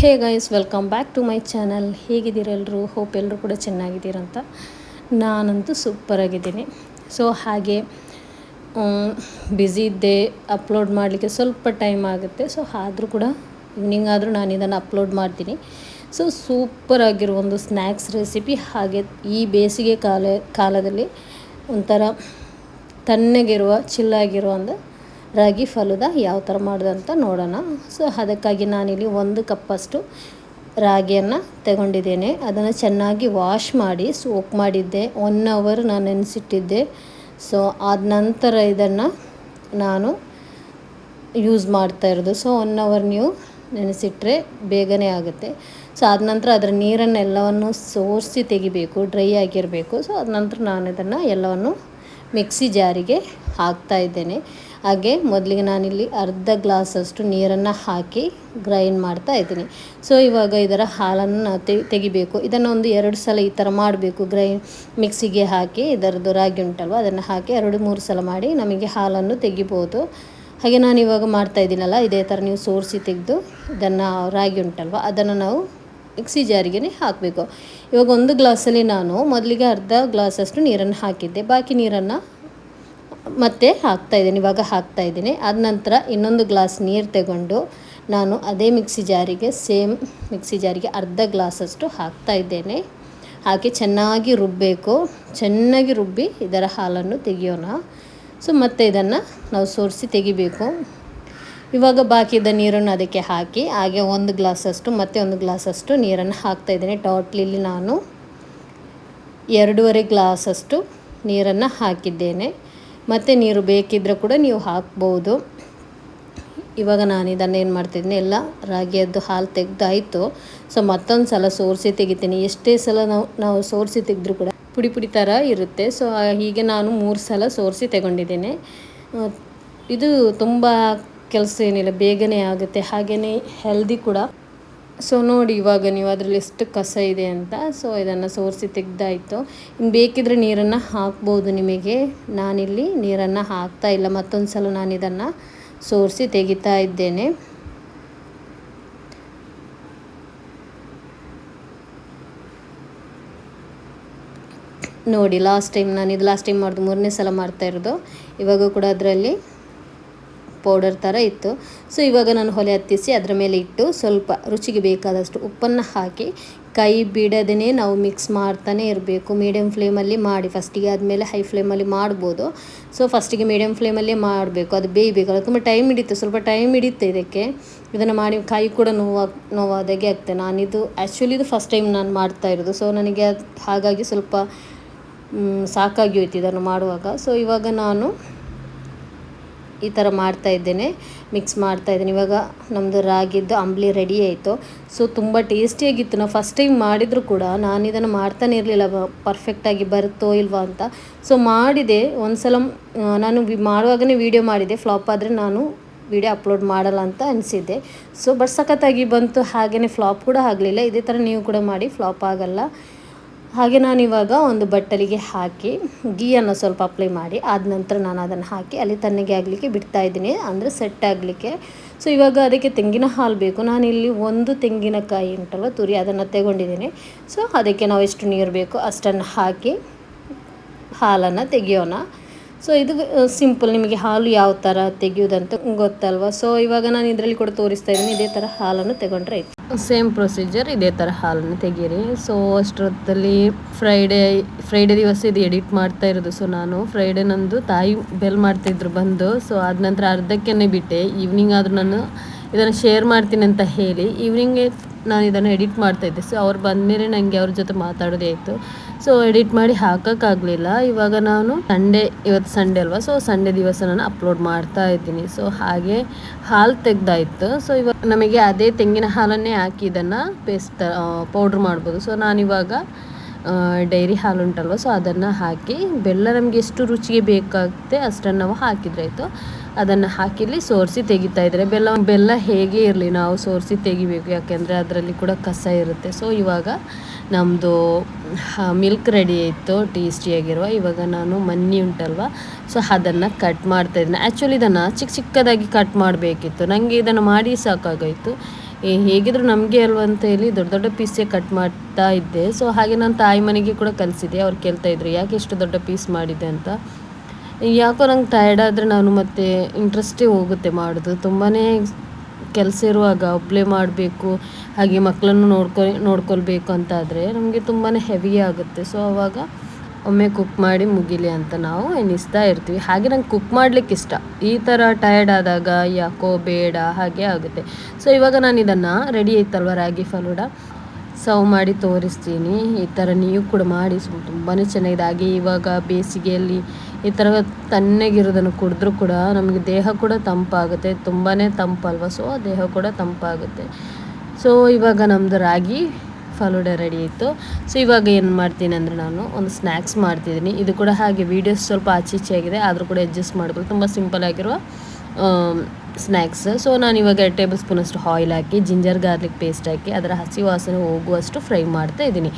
Hey guys, welcome back to my channel. ಹೇಗಿದ್ದೀರ ಎಲ್ಲರೂ? Hope ಎಲ್ಲರೂ ಕೂಡ ಚೆನ್ನಾಗಿದ್ದೀರಂತ. ನಾನಂತೂ ಸೂಪರಾಗಿದ್ದೀನಿ. ಸೊ ಹಾಗೆ ಬ್ಯುಸಿ ಇದ್ದೆ, ಅಪ್ಲೋಡ್ ಮಾಡಲಿಕ್ಕೆ ಸ್ವಲ್ಪ ಟೈಮ್ ಆಗುತ್ತೆ. ಸೊ ಆದರೂ ಕೂಡ ಈವ್ನಿಂಗ್ ಆದರೂ ನಾನು ಇದನ್ನು ಅಪ್ಲೋಡ್ ಮಾಡ್ತೀನಿ. ಸೊ ಸೂಪರಾಗಿರೋ ಒಂದು ಸ್ನ್ಯಾಕ್ಸ್ ರೆಸಿಪಿ, ಹಾಗೆ ಈ ಬೇಸಿಗೆ ಕಾಲದಲ್ಲಿ ಒಂಥರ ತಣ್ಣಗಿರುವ ಚಿಲ್ಲಾಗಿರುವ ಒಂದು ರಾಗಿ ಫಲೂದ ಯಾವ ಥರ ಮಾಡೋದಂತ ನೋಡೋಣ. ಸೊ ಅದಕ್ಕಾಗಿ ನಾನಿಲ್ಲಿ 1 ಕಪ್ಪಷ್ಟು ರಾಗಿಯನ್ನು ತಗೊಂಡಿದ್ದೇನೆ. ಅದನ್ನು ಚೆನ್ನಾಗಿ ವಾಶ್ ಮಾಡಿ ಸೋಕ್ ಮಾಡಿದ್ದೆ. 1 ಅವರ್ ನಾನು ನೆನೆಸಿಟ್ಟಿದ್ದೆ. ಸೊ ಆದ ನಂತರ ಇದನ್ನು ನಾನು ಯೂಸ್ ಮಾಡ್ತಾ ಇರೋದು. ಸೊ 1 ಅವರ್ ನೀವು ನೆನೆಸಿಟ್ರೆ ಬೇಗನೆ ಆಗುತ್ತೆ. ಸೊ ಆದ ನಂತರ ಅದರ ನೀರನ್ನೆಲ್ಲವನ್ನು ಸೋರಿಸಿ ತೆಗಿಬೇಕು, ಡ್ರೈ ಆಗಿರಬೇಕು. ಸೊ ಆದ ನಂತರ ನಾನು ಇದನ್ನು ಎಲ್ಲವನ್ನು ಮಿಕ್ಸಿ ಜಾರಿಗೆ ಹಾಕ್ತಾ ಇದ್ದೇನೆ. ಹಾಗೆ ಮೊದಲಿಗೆ ನಾನಿಲ್ಲಿ ಅರ್ಧ ಗ್ಲಾಸಷ್ಟು ನೀರನ್ನು ಹಾಕಿ ಗ್ರೈಂಡ್ ಮಾಡ್ತಾ ಇದ್ದೀನಿ. ಸೊ ಇವಾಗ ಇದರ ಹಾಲನ್ನು ತೆಗಿಬೇಕು. ಇದನ್ನು ಒಂದು 2 ಸಲ ಈ ಥರ ಮಾಡಬೇಕು. ಮಿಕ್ಸಿಗೆ ಹಾಕಿ ಇದರದ್ದು ರಾಗಿ ಉಂಟಲ್ವ ಅದನ್ನು ಹಾಕಿ 2-3 ಸಲ ಮಾಡಿ ನಮಗೆ ಹಾಲನ್ನು ತೆಗಿಬೋದು. ಹಾಗೆ ನಾನು ಇವಾಗ ಮಾಡ್ತಾ ಇದ್ದೀನಲ್ಲ, ಇದೇ ಥರ ನೀವು ಸೋರಿಸಿ ತೆಗೆದು ಇದನ್ನು ರಾಗಿ ಉಂಟಲ್ವ ಅದನ್ನು ನಾವು ಮಿಕ್ಸಿ ಜಾರಿಗೆ ಹಾಕಬೇಕು. ಇವಾಗ 1 ಗ್ಲಾಸಲ್ಲಿ ನಾನು ಮೊದಲಿಗೆ ಅರ್ಧ ಗ್ಲಾಸಷ್ಟು ನೀರನ್ನು ಹಾಕಿದ್ದೆ. ಬಾಕಿ ನೀರನ್ನು ಮತ್ತೆ ಹಾಕ್ತಾಯಿದ್ದೀನಿ, ಇವಾಗ ಹಾಕ್ತಾಯಿದ್ದೀನಿ. ಆದ ನಂತರ ಇನ್ನೊಂದು ಗ್ಲಾಸ್ ನೀರು ತಗೊಂಡು ನಾನು ಅದೇ ಮಿಕ್ಸಿ ಜಾರಿಗೆ ಅರ್ಧ ಗ್ಲಾಸಷ್ಟು ಹಾಕ್ತಾಯಿದ್ದೇನೆ. ಹಾಕಿ ಚೆನ್ನಾಗಿ ರುಬ್ಬಬೇಕು. ಚೆನ್ನಾಗಿ ರುಬ್ಬಿ ಇದರ ಹಾಲನ್ನು ತೆಗಿಯೋಣ. ಸೊ ಮತ್ತೆ ಇದನ್ನು ನಾವು ಸೋರಿಸಿ ತೆಗಿಬೇಕು. ಇವಾಗ ಬಾಕಿ ಇದ್ದ ನೀರನ್ನು ಅದಕ್ಕೆ ಹಾಕಿ ಹಾಗೆ 1 ಗ್ಲಾಸಷ್ಟು ಮತ್ತೆ 1 ಗ್ಲಾಸಷ್ಟು ನೀರನ್ನು ಹಾಕ್ತಾಯಿದ್ದೀನಿ. ಟೋಟ್ಲಿಲಿ ನಾನು 2.5 ಗ್ಲಾಸಷ್ಟು ನೀರನ್ನು ಹಾಕಿದ್ದೇನೆ. ಮತ್ತು ನೀರು ಬೇಕಿದ್ದರೆ ಕೂಡ ನೀವು ಹಾಕ್ಬೋದು. ಇವಾಗ ನಾನು ಇದನ್ನು ಏನು ಮಾಡ್ತಿದ್ದೀನಿ, ಎಲ್ಲ ರಾಗಿಯದ್ದು ಹಾಲು ತೆಗೆದಾಯಿತು. ಸೊ ಮತ್ತೊಂದು ಸಲ ಸೋರಿಸಿ ತೆಗಿತೀನಿ. ಎಷ್ಟೇ ಸಲ ನಾವು ಸೋರಿಸಿ ತೆಗೆದ್ರೂ ಕೂಡ ಪುಡಿ ಪುಡಿ ಥರ ಇರುತ್ತೆ. ಸೊ ಹೀಗೆ ನಾನು 3 ಸಲ ಸೋರಿಸಿ ತಗೊಂಡಿದ್ದೇನೆ. ಇದು ತುಂಬ ಕೆಲಸ ಏನಿಲ್ಲ, ಬೇಗನೆ ಆಗುತ್ತೆ, ಹಾಗೆಯೇ ಹೆಲ್ದಿ ಕೂಡ. ಸೊ ನೋಡಿ ಇವಾಗ ನೀವು ಅದರಲ್ಲಿ ಎಷ್ಟು ಕಸ ಇದೆ ಅಂತ. ಸೊ ಇದನ್ನು ಸೋರಿಸಿ ತೆಗೆದಾಯಿತು. ಇನ್ನು ಬೇಕಿದ್ರೆ ನೀರನ್ನು ಹಾಕ್ಬೋದು ನಿಮಗೆ. ನಾನಿಲ್ಲಿ ನೀರನ್ನು ಹಾಕ್ತಾ ಇಲ್ಲ. ಮತ್ತೊಂದು ಸಲ ನಾನು ಇದನ್ನು ಸೋರಿಸಿ ತೆಗಿತಾ ಇದ್ದೇನೆ. ನೋಡಿ ಲಾಸ್ಟ್ ಟೈಮ್ ಮಾಡಿದ್ದು 3ನೇ ಸಲ ಮಾಡ್ತಾ ಇರೋದು. ಇವಾಗ ಕೂಡ ಅದರಲ್ಲಿ ಪೌಡರ್ ಥರ ಇತ್ತು. ಸೊ ಇವಾಗ ನಾನು ಒಲೆ ಹತ್ತಿಸಿ ಅದರ ಮೇಲೆ ಇಟ್ಟು ಸ್ವಲ್ಪ ರುಚಿಗೆ ಬೇಕಾದಷ್ಟು ಉಪ್ಪನ್ನು ಹಾಕಿ ಕೈ ಬಿಡದೇ ನಾವು ಮಿಕ್ಸ್ ಮಾಡ್ತಾನೆ ಇರಬೇಕು. ಮೀಡಿಯಮ್ ಫ್ಲೇಮಲ್ಲಿ ಮಾಡಿ ಫಸ್ಟಿಗೆ, ಆದಮೇಲೆ ಹೈ ಫ್ಲೇಮಲ್ಲಿ ಮಾಡ್ಬೋದು. ಸೊ ಫಸ್ಟಿಗೆ ಮೀಡಿಯಮ್ ಫ್ಲೇಮಲ್ಲೇ ಮಾಡಬೇಕು, ಅದು ಬೇಯಬೇಕಲ್ಲ, ತುಂಬ ಟೈಮ್ ಹಿಡಿಯುತ್ತೆ, ಸ್ವಲ್ಪ ಟೈಮ್ ಹಿಡಿಯುತ್ತೆ ಇದಕ್ಕೆ. ಇದನ್ನು ಮಾಡಿ ಕೈ ಕೂಡ ನೋವಾದಾಗೆ ಆಗ್ತದೆ. ನಾನಿದು ಇದು ಫಸ್ಟ್ ಟೈಮ್ ನಾನು ಮಾಡ್ತಾ ಇರೋದು. ಸೊ ನನಗೆ ಹಾಗಾಗಿ ಸ್ವಲ್ಪ ಸಾಕಾಗಿ ಹೋಯ್ತು ಇದನ್ನು ಮಾಡುವಾಗ. ಸೊ ಇವಾಗ ನಾನು ಈ ಥರ ಮಾಡ್ತಾಯಿದ್ದೇನೆ, ಮಿಕ್ಸ್ ಮಾಡ್ತಾಯಿದ್ದೇನೆ. ಇವಾಗ ನಮ್ಮದು ರಾಗಿದ್ದು ಅಂಬ್ಲಿ ರೆಡಿ ಆಯಿತು. ಸೊ ತುಂಬ ಟೇಸ್ಟಿಯಾಗಿತ್ತು. ನಾವು ಫಸ್ಟ್ ಟೈಮ್ ಮಾಡಿದರೂ ಕೂಡ ನಾನು ಇದನ್ನು ಮಾಡ್ತಾನೆ ಇರಲಿಲ್ಲ, ಪರ್ಫೆಕ್ಟಾಗಿ ಬರುತ್ತೋ ಇಲ್ವಾ ಅಂತ. ಸೊ ಮಾಡಿದೆ ಒಂದು ಸಲ. ನಾನು ಮಾಡುವಾಗಲೇ ವೀಡಿಯೋ ಮಾಡಿದೆ, ಫ್ಲಾಪ್ ಆದರೆ ನಾನು ವೀಡಿಯೋ ಅಪ್ಲೋಡ್ ಮಾಡಲ್ಲ ಅಂತ ಅನಿಸಿದ್ದೆ. ಸೊ ಬಟ್ ಸಖತ್ತಾಗಿ ಬಂತು, ಹಾಗೆಯೇ ಫ್ಲಾಪ್ ಕೂಡ ಆಗಲಿಲ್ಲ. ಇದೇ ಥರ ನೀವು ಕೂಡ ಮಾಡಿ, ಫ್ಲಾಪ್ ಆಗಲ್ಲ. ಹಾಗೆ ನಾನಿವಾಗ ಒಂದು ಬಟ್ಟಲಿಗೆ ಹಾಕಿ ಗೀಯನ್ನು ಸ್ವಲ್ಪ ಅಪ್ಲೈ ಮಾಡಿ ಆದ ನಂತರ ನಾನು ಅದನ್ನು ಹಾಕಿ ಅಲ್ಲಿ ತಣ್ಣಗೆ ಆಗಲಿಕ್ಕೆ ಬಿಡ್ತಾಯಿದ್ದೀನಿ, ಅಂದರೆ ಸೆಟ್ ಆಗಲಿಕ್ಕೆ. ಸೊ ಇವಾಗ ಅದಕ್ಕೆ ತೆಂಗಿನ ಹಾಲು ಬೇಕು. ನಾನಿಲ್ಲಿ 1 ತೆಂಗಿನಕಾಯಿ ಉಂಟಲ್ವ ತುರಿ, ಅದನ್ನು ತಗೊಂಡಿದ್ದೀನಿ. ಸೊ ಅದಕ್ಕೆ ನಾವು ಎಷ್ಟು ನೀರು ಬೇಕೋ ಅಷ್ಟನ್ನು ಹಾಕಿ ಹಾಲನ್ನು ತೆಗಿಯೋಣ. ಸೊ ಇದು ಸಿಂಪಲ್, ನಿಮಗೆ ಹಾಲು ಯಾವ ಥರ ತೆಗೆಯೋದಂತ ಗೊತ್ತಲ್ವ. ಸೊ ಇವಾಗ ನಾನು ಇದರಲ್ಲಿ ಕೂಡ ತೋರಿಸ್ತಾ ಇದ್ದೀನಿ. ಇದೇ ಥರ ಹಾಲನ್ನು ತಗೊಂಡ್ರೆ ಆಯಿತು. ಸೇಮ್ ಪ್ರೊಸೀಜರ್, ಇದೇ ಥರ ಹಾಲನ್ನು ತೆಗೀರಿ. ಸೊ ಅಷ್ಟೊತ್ತಲ್ಲಿ ಫ್ರೈಡೇ ದಿವಸ ಇದು ಎಡಿಟ್ ಮಾಡ್ತಾ ಇರೋದು. ಸೊ ನಾನು ಫ್ರೈಡೇ ನಂದು ತಾಯಿ ಬೆಲ್ ಮಾಡ್ತಾಯಿದ್ರು ಬಂದು. ಸೊ ಆದ ನಂತರ ಅರ್ಧಕ್ಕೇ ಬಿಟ್ಟೆ. ಈವ್ನಿಂಗ್ ಆದರೂ ನಾನು ಇದನ್ನು ಶೇರ್ ಮಾಡ್ತೀನಿ ಅಂತ ಹೇಳಿ ಈವ್ನಿಂಗೇ ನಾನು ಇದನ್ನು ಎಡಿಟ್ ಮಾಡ್ತಾಯಿದ್ದೆ. ಸೊ ಅವ್ರು ಬಂದಮೇಲೆ ನನಗೆ ಅವ್ರ ಜೊತೆ ಮಾತಾಡೋದೇ ಆಯಿತು. ಸೊ ಎಡಿಟ್ ಮಾಡಿ ಹಾಕೋಕ್ಕಾಗಲಿಲ್ಲ. ಇವಾಗ ನಾನು ಇವತ್ತು ಸಂಡೇ ಅಲ್ವಾ, ಸೊ ಸಂಡೇ ದಿವಸ ನಾನು ಅಪ್ಲೋಡ್ ಮಾಡ್ತಾ ಇದ್ದೀನಿ. ಸೊ ಹಾಗೆ ಹಾಲು ತೆಗ್ದಾಯಿತು. ಸೊ ಇವಾಗ ನಮಗೆ ಅದೇ ತೆಂಗಿನ ಹಾಲನ್ನೇ ಹಾಕಿ ಇದನ್ನು ಪೌಡ್ರ್ ಮಾಡ್ಬೋದು. ಸೊ ನಾನಿವಾಗ ಡೈರಿ ಹಾಲು ಉಂಟಲ್ವ, ಸೊ ಅದನ್ನು ಹಾಕಿ ಬೆಲ್ಲ ನಮಗೆ ಎಷ್ಟು ರುಚಿಗೆ ಬೇಕಾಗುತ್ತೆ ಅಷ್ಟನ್ನು ನಾವು ಹಾಕಿದ್ರಾಯಿತು. ಅದನ್ನು ಹಾಕಿಲ್ಲಿ ಸೋರಿಸಿ ತೆಗಿತಾ ಇದ್ದಾರೆ. ಬೆಲ್ಲ ಹೇಗೆ ಇರಲಿ ನಾವು ಸೋರಿಸಿ ತೆಗಿಬೇಕು, ಯಾಕೆಂದರೆ ಅದರಲ್ಲಿ ಕೂಡ ಕಸ ಇರುತ್ತೆ. ಸೊ ಇವಾಗ ನಮ್ಮದು ಮಿಲ್ಕ್ ರೆಡಿ ಆಯಿತು ಟೇಸ್ಟಿಯಾಗಿರುವ. ಇವಾಗ ನಾನು ಮನ್ನಿ ಉಂಟಲ್ವ, ಸೊ ಅದನ್ನು ಕಟ್ ಮಾಡ್ತಾಯಿದ್ದೀನಿ. ಆ್ಯಕ್ಚುಲಿ ಇದನ್ನು ಚಿಕ್ಕದಾಗಿ ಕಟ್ ಮಾಡಬೇಕಿತ್ತು. ನನಗೆ ಇದನ್ನು ಮಾಡಿ ಸಾಕಾಗೋಯಿತು. ಹೇಗಿದ್ರು ನಮಗೆ ಅಲ್ವ ಅಂತ ಹೇಳಿ ದೊಡ್ಡ ದೊಡ್ಡ ಪೀಸೇ ಕಟ್ ಮಾಡ್ತಾ ಇದ್ದೆ. ಸೊ ಹಾಗೆ ನಾನು ತಾಯಿ ಮನೆಗೆ ಕೂಡ ಕಲಿಸಿದೆ. ಅವ್ರು ಕೇಳ್ತಾಯಿದ್ರು ಯಾಕೆ ಇಷ್ಟು ದೊಡ್ಡ ಪೀಸ್ ಮಾಡಿದೆ ಅಂತ. ಯಾಕೋ ನಂಗೆ ಟಯರ್ಡ್ ಆದರೆ ನಾನು ಮತ್ತೆ ಇಂಟ್ರೆಸ್ಟೇ ಹೋಗುತ್ತೆ ಮಾಡೋದು. ತುಂಬಾ ಕೆಲಸ ಇರುವಾಗ ಒಬ್ಬಳೇ ಮಾಡಬೇಕು, ಹಾಗೆ ಮಕ್ಕಳನ್ನು ನೋಡ್ಕೊಳ್ಬೇಕು ಅಂತಾದರೆ ನಮಗೆ ತುಂಬಾ ಹೆವಿ ಆಗುತ್ತೆ. ಸೊ ಆವಾಗ ಒಮ್ಮೆ ಕುಕ್ ಮಾಡಿ ಮುಗಿಲಿ ಅಂತ ನಾವು ಎನಿಸ್ತಾ ಇರ್ತೀವಿ. ಹಾಗೆ ನಂಗೆ ಕುಕ್ ಮಾಡಲಿಕ್ಕೆ ಇಷ್ಟ. ಈ ಥರ ಟಯರ್ಡ್ ಆದಾಗ ಯಾಕೋ ಬೇಡ ಹಾಗೆ ಆಗುತ್ತೆ. ಸೊ ಇವಾಗ ನಾನು ಇದನ್ನು ರೆಡಿ ಆಯ್ತಲ್ವ ರಾಗಿ ಫಲೂಡ, ಸರ್ವ್ ಮಾಡಿ ತೋರಿಸ್ತೀನಿ. ಈ ಥರ ನೀವು ಕೂಡ ಮಾಡಿ, ತುಂಬಾ ಚೆನ್ನಾಗಿದೆ. ಹಾಗೆ ಇವಾಗ ಬೇಸಿಗೆಯಲ್ಲಿ ಈ ಥರ ತಣ್ಣಗಿರೋದನ್ನು ಕುಡಿದ್ರೂ ಕೂಡ ನಮಗೆ ದೇಹ ಕೂಡ ತಂಪಾಗುತ್ತೆ. ತುಂಬಾ ತಂಪಲ್ವ, ಸೊ ದೇಹ ಕೂಡ ತಂಪಾಗುತ್ತೆ. ಸೊ ಇವಾಗ ನಮ್ಮದು ರಾಗಿ ಫಲೂಡ ರೆಡಿ ಆಯಿತು. ಸೊ ಇವಾಗ ಏನು ಮಾಡ್ತೀನಿ ಅಂದರೆ ನಾನು ಒಂದು ಸ್ನ್ಯಾಕ್ಸ್ ಮಾಡ್ತಿದ್ದೀನಿ. ಇದು ಕೂಡ ಹಾಗೆ ವೀಡಿಯೋಸ್ ಸ್ವಲ್ಪ ಆಚೆ ಈಚೆ ಆಗಿದೆ, ಆದರೂ ಕೂಡ ಅಡ್ಜಸ್ಟ್ ಮಾಡ್ಬೋದು. ತುಂಬ ಸಿಂಪಲ್ ಆಗಿರುವ ಸ್ನ್ಯಾಕ್ಸ್. ಸೊ ನಾನು ಇವಾಗ 2 ಟೇಬಲ್ ಸ್ಪೂನಷ್ಟು ಆಯಿಲ್ ಹಾಕಿ ಜಿಂಜರ್ ಗಾರ್ಲಿಕ್ ಪೇಸ್ಟ್ ಹಾಕಿ ಅದರ ಹಸಿ ವಾಸನೆ ಹೋಗುವಷ್ಟು ಫ್ರೈ ಮಾಡ್ತಾ ಇದ್ದೀನಿ.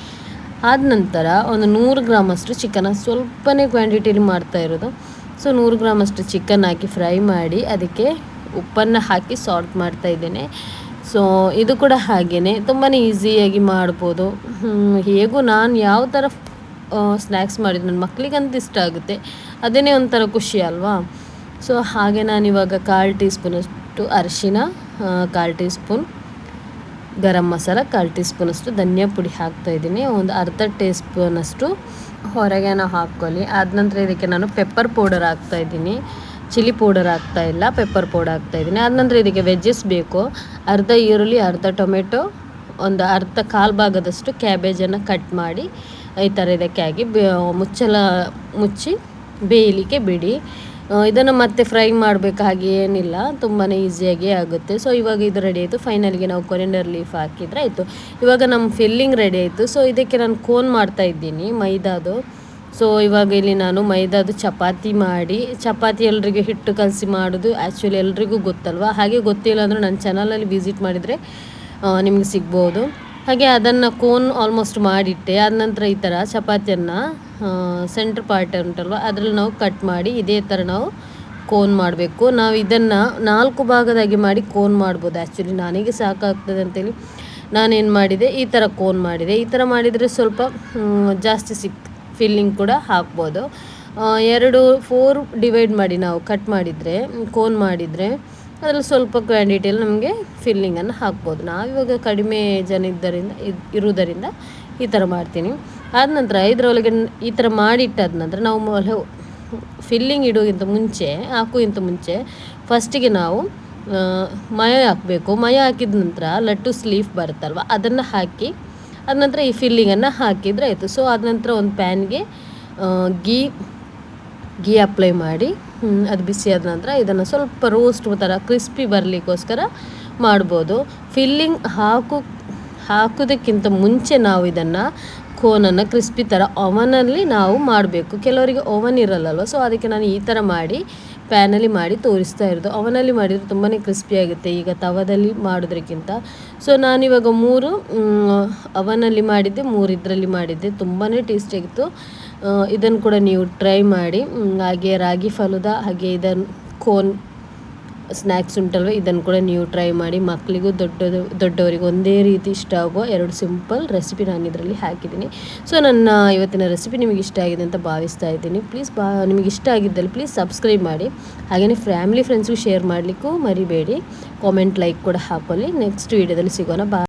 ಆದ ನಂತರ ಒಂದು 100 ಗ್ರಾಮಷ್ಟು ಚಿಕನ್, ಸ್ವಲ್ಪನೇ ಕ್ವಾಂಟಿಟಿಲಿ ಮಾಡ್ತಾ ಇರೋದು. ಸೊ 100 ಗ್ರಾಮಷ್ಟು ಚಿಕನ್ ಹಾಕಿ ಫ್ರೈ ಮಾಡಿ ಅದಕ್ಕೆ ಉಪ್ಪನ್ನು ಹಾಕಿ ಸಾಲ್ಟ್ ಮಾಡ್ತಾ ಇದ್ದೇನೆ. ಸೊ ಇದು ಕೂಡ ಹಾಗೆಯೇ ತುಂಬಾ ಈಸಿಯಾಗಿ ಮಾಡ್ಬೋದು. ಹೇಗೂ ನಾನು ಯಾವ ಥರ ಸ್ನ್ಯಾಕ್ಸ್ ಮಾಡಿದ್ದು ನನ್ನ ಮಕ್ಕಳಿಗಂತೂ ಇಷ್ಟ ಆಗುತ್ತೆ, ಅದೇ ಒಂಥರ ಖುಷಿ ಅಲ್ವಾ. ಸೊ ಹಾಗೆ ನಾನಿವಾಗ 1/4 ಟೀ ಸ್ಪೂನಷ್ಟು ಅರಿಶಿನ, 1/4 tea spoon garam masala, 1/4 tea ಸ್ಪೂನಷ್ಟು ಧನಿಯಾ ಪುಡಿ ಹಾಕ್ತಾಯಿದ್ದೀನಿ. ಒಂದು ಅರ್ಧ ಟೀ ಸ್ಪೂನಷ್ಟು ಹೊರಗೆನ ಹಾಕ್ಕೊಳ್ಳಿ. ಆದ ನಂತರ ಇದಕ್ಕೆ ನಾನು ಪೆಪ್ಪರ್ ಪೌಡರ್ ಹಾಕ್ತಾಯಿದ್ದೀನಿ. ಚಿಲ್ಲಿ ಪೌಡರ್ ಹಾಕ್ತಾಯಿಲ್ಲ, ಪೆಪ್ಪರ್ ಪೌಡರ್ ಹಾಕ್ತಾಯಿದ್ದೀನಿ. ಆದ ನಂತರ ಇದಕ್ಕೆ ವೆಜ್ಜಸ್ ಬೇಕು. ಅರ್ಧ ಈರುಳ್ಳಿ, ಅರ್ಧ ಟೊಮೆಟೊ, ಒಂದು ಕಾಲು ಭಾಗದಷ್ಟು ಕ್ಯಾಬೇಜನ್ನು ಕಟ್ ಮಾಡಿ ಈ ಥರ ಇದಕ್ಕೆ ಹಾಕಿ ಮುಚ್ಚಿ ಬೇಯಲಿಕ್ಕೆ ಬಿಡಿ. ಇದನ್ನು ಮತ್ತೆ ಫ್ರೈ ಮಾಡಬೇಕು ಹಾಗೆ ಏನಿಲ್ಲ, ತುಂಬಾ ಈಸಿಯಾಗಿ ಆಗುತ್ತೆ. ಸೊ ಇವಾಗ ಇದು ರೆಡಿ ಆಯಿತು. ಫೈನಲ್ಗೆ ನಾವು ಕೊರಿಯಂಡರ್ ಲೀಫ್ ಹಾಕಿದರೆ ಆಯಿತು. ಇವಾಗ ನಮ್ಮ ಫಿಲ್ಲಿಂಗ್ ರೆಡಿ ಆಯಿತು. ಸೊ ಇದಕ್ಕೆ ನಾನು ಕೋನ್ ಮಾಡ್ತಾಯಿದ್ದೀನಿ ಮೈದಾದು. ಸೊ ಇವಾಗ ಇಲ್ಲಿ ನಾನು ಮೈದಾದು ಚಪಾತಿ ಎಲ್ರಿಗೂ ಹಿಟ್ಟು ಕಲಸಿ ಮಾಡೋದು ಆ್ಯಕ್ಚುಲಿ ಎಲ್ರಿಗೂ ಗೊತ್ತಲ್ವ. ಹಾಗೆ ಗೊತ್ತಿಲ್ಲ ಅಂದರೆ ನನ್ನ ಚಾನಲಲ್ಲಿ ವಿಸಿಟ್ ಮಾಡಿದರೆ ನಿಮಗೆ ಸಿಗ್ಬೋದು. ಹಾಗೆ ಅದನ್ನು ಕೋನ್ ಆಲ್ಮೋಸ್ಟ್ ಮಾಡಿಟ್ಟೆ. ಆದ ನಂತರ ಈ ಥರ ಚಪಾತಿಯನ್ನು ಸೆಂಟ್ರ್ ಪಾರ್ಟ್ ಉಂಟಲ್ವ ಅದರಲ್ಲಿ ನಾವು ಕಟ್ ಮಾಡಿ ಇದೇ ಥರ ನಾವು ಕೋನ್ ಮಾಡಬೇಕು. ನಾವು ಇದನ್ನು 4 ಭಾಗದಾಗಿ ಮಾಡಿ ಕೋನ್ ಮಾಡ್ಬೋದು. ಆ್ಯಕ್ಚುಲಿ ನನಗೆ ಸಾಕಾಗ್ತದೆ ಅಂತೇಳಿ ನಾನೇನು ಮಾಡಿದೆ, ಈ ಥರ ಕೋನ್ ಮಾಡಿದೆ. ಈ ಥರ ಮಾಡಿದರೆ ಸ್ವಲ್ಪ ಜಾಸ್ತಿ ಫಿಲ್ಲಿಂಗ್ ಕೂಡ ಹಾಕ್ಬೋದು. 4 ಡಿವೈಡ್ ಮಾಡಿ ನಾವು ಕಟ್ ಮಾಡಿದರೆ, ಕೋನ್ ಮಾಡಿದರೆ ಅದರಲ್ಲಿ ಸ್ವಲ್ಪ ಕ್ವಾಂಟಿಟಿಯಲ್ಲಿ ನಮಗೆ ಫಿಲ್ಲಿಂಗನ್ನು ಹಾಕ್ಬೋದು. ನಾವಿವಾಗ ಕಡಿಮೆ ಜನ ಇರುವುದರಿಂದ ಈ ಥರ ಮಾಡ್ತೀನಿ. ಆದ ನಂತರ ಇದರೊಳಗೆ ಈ ಥರ ಮಾಡಿಟ್ಟಾದ ನಂತರ ನಾವು ಫಿಲ್ಲಿಂಗ್ ಹಾಕುವಂತ ಮುಂಚೆ ಫಸ್ಟಿಗೆ ನಾವು ಮಯ ಹಾಕಬೇಕು. ಮಯ ಹಾಕಿದ ನಂತರ ಲಟ್ಟುಸ್ ಲೀಫ್ ಬರುತ್ತಲ್ವ ಅದನ್ನು ಹಾಕಿ ಆದ ನಂತರ ಈ ಫಿಲ್ಲಿಂಗನ್ನು ಹಾಕಿದರೆ ಆಯಿತು. ಸೊ ಆದ ನಂತರ ಒಂದು ಪ್ಯಾನ್ಗೆ ಗೀ ಅಪ್ಲೈ ಮಾಡಿ ಅದು ಬಿಸಿ ಆದ ನಂತರ ಇದನ್ನು ಸ್ವಲ್ಪ ರೋಸ್ಟ್ ಥರ ಕ್ರಿಸ್ಪಿ ಬರಲಿಕ್ಕೋಸ್ಕರ ಮಾಡ್ಬೋದು. ಫಿಲ್ಲಿಂಗ್ ಹಾಕೋದಕ್ಕಿಂತ ಮುಂಚೆ ನಾವು ಇದನ್ನು ಕೋನನ್ನು ಕ್ರಿಸ್ಪಿ ಥರ ಓವನಲ್ಲಿ ನಾವು ಮಾಡಬೇಕು. ಕೆಲವರಿಗೆ ಓವನ್ ಇರಲ್ಲಲ್ವ, ಸೊ ಅದಕ್ಕೆ ನಾನು ಈ ಥರ ಮಾಡಿ ಪ್ಯಾನಲ್ಲಿ ಮಾಡಿ ತೋರಿಸ್ತಾ ಇರೋದು. ಓವನಲ್ಲಿ ಮಾಡಿದರೆ ತುಂಬಾ ಕ್ರಿಸ್ಪಿ ಆಗುತ್ತೆ ಈಗ ತವದಲ್ಲಿ ಮಾಡೋದಕ್ಕಿಂತ. ಸೊ ನಾನಿವಾಗ 3 ಅವನಲ್ಲಿ ಮಾಡಿದ್ದೆ, 3 ಇದರಲ್ಲಿ ಮಾಡಿದ್ದೆ. ತುಂಬಾ ಟೇಸ್ಟಿಯಾಗಿತ್ತು. ಇದನ್ನು ಕೂಡ ನೀವು ಟ್ರೈ ಮಾಡಿ. ಹಾಗೆ ರಾಗಿ ಫಲೂದ ಹಾಗೆ ಇದನ್ನು ಕೋನ್ ಸ್ನ್ಯಾಕ್ಸ್ ಉಂಟಲ್ವ ಇದನ್ನು ಕೂಡ ನೀವು ಟ್ರೈ ಮಾಡಿ. ಮಕ್ಕಳಿಗೂ ದೊಡ್ಡವರಿಗೂ ಒಂದೇ ರೀತಿ ಇಷ್ಟ ಆಗುವ 2 ಸಿಂಪಲ್ ರೆಸಿಪಿ ನಾನು ಇದರಲ್ಲಿ ಹಾಕಿದ್ದೀನಿ. ಸೊ ನನ್ನ ಇವತ್ತಿನ ರೆಸಿಪಿ ನಿಮಗೆ ಇಷ್ಟ ಆಗಿದೆ ಅಂತ ಭಾವಿಸ್ತಾ ಇದ್ದೀನಿ. ಪ್ಲೀಸ್ ನಿಮಗೆ ಇಷ್ಟ ಆಗಿದ್ದಲ್ಲಿ ಪ್ಲೀಸ್ ಸಬ್ಸ್ಕ್ರೈಬ್ ಮಾಡಿ. ಹಾಗೆಯೇ ಫ್ಯಾಮಿಲಿ ಫ್ರೆಂಡ್ಸ್ಗೂ ಶೇರ್ ಮಾಡಲಿಕ್ಕೂ ಮರಿಬೇಡಿ. ಕಾಮೆಂಟ್ ಲೈಕ್ ಕೂಡ ಹಾಕೊಳ್ಳಿ. ನೆಕ್ಸ್ಟ್ ವೀಡಿಯೋದಲ್ಲಿ ಸಿಗೋಣ.